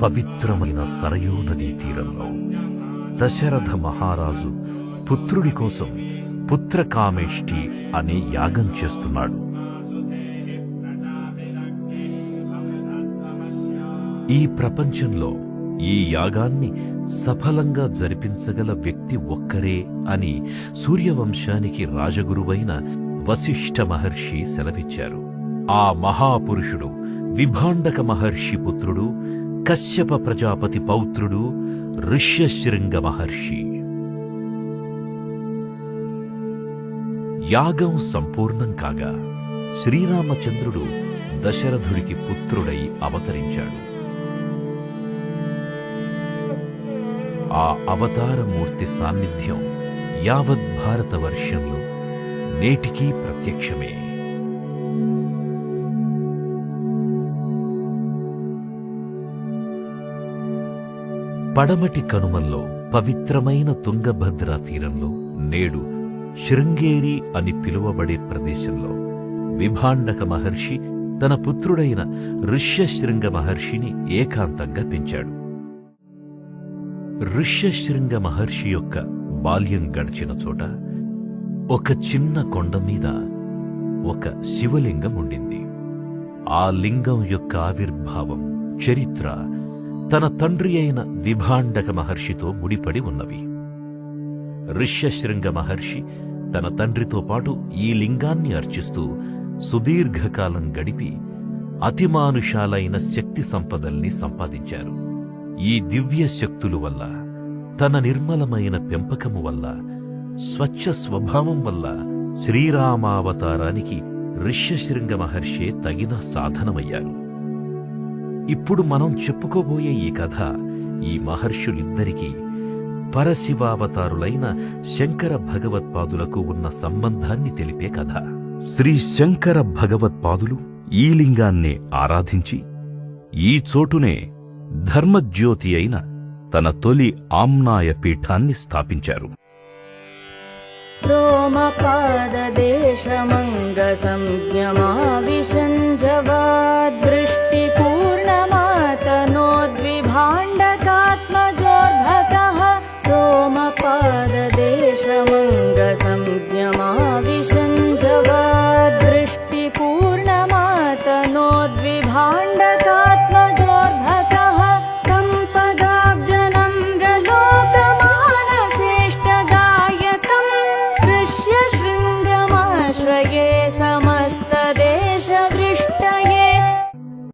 పవిత్రమైన సరయూ నదీ తీరంలో దశరథ మహారాజు పుత్రుడి కోసం పుత్రకామేష్టి అనే యాగం చేస్తున్నాడు. ఈ ప్రపంచంలో ఈ యాగాన్ని సఫలంగా జరిపించగల వ్యక్తి ఒక్కరే అని సూర్యవంశానికి రాజగురువైన వశిష్ఠ మహర్షి సెలవిచ్చారు. ఆ మహాపురుషుడు విభాండక మహర్షి పుత్రుడు, కశ్యప ప్రజాపతి పౌత్రుడు ఋష్యశృంగ మహర్షి. యాగం సంపూర్ణం కాగా శ్రీరామచంద్రుడు దశరథుడికి పుత్రుడై అవతరించాడు. ఆ అవతారమూర్తి సాన్నిధ్యం యావత్ భారతవర్షంలో నేటికీ ప్రత్యక్షమే. పడమటి కనుమల్లో పవిత్రమైన తుంగభద్ర తీరంలో నేడు శృంగేరి అని పిలువబడే ప్రదేశంలో విభాండక మహర్షి తన పుత్రుడైన ఋష్యశృంగ మహర్షిని ఏకాంతంగా పెంచాడు. ఋష్యశృంగ మహర్షి యొక్క బాల్యం గడిచిన చోట ఒక చిన్న కొండ మీద ఒక శివలింగం ఉండింది. ఆ లింగం యొక్క ఆవిర్భావం, చరిత్ర తన తండ్రి అయిన విభాండక మహర్షితో ముడిపడి ఉన్నవి. ఋష్యశృంగ మహర్షి తన తండ్రితో పాటు ఈ లింగాన్ని అర్చిస్తూ సుదీర్ఘకాలం గడిపి అతిమానుషాలైన శక్తి సంపదల్ని సంపాదించారు. ఈ దివ్య శక్తులు వల్ల, తన నిర్మలమైన పెంపకము వల్ల, స్వచ్ఛ స్వభావం వల్ల శ్రీరామావతారానికి ఋష్యశృంగ మహర్షే తగిన సాధనమయ్యారు. ఇప్పుడు మనం చెప్పుకోబోయే ఈ కథ ఈ మహర్షులిద్దరికీ పరశివావతారులైన శంకర భగవత్పాదులకు ఉన్న సంబంధాన్ని తెలిపే కథ. శ్రీ శంకర భగవత్పాదులు ఈ లింగాన్నే ఆరాధించి ఈ చోటునే ధర్మజ్యోతి అయిన తన తొలి ఆమ్నాయ పీఠాన్ని స్థాపించారు. రోమపాదదేశమంగ సంజ్ఞమావిశంజవాదృష్ట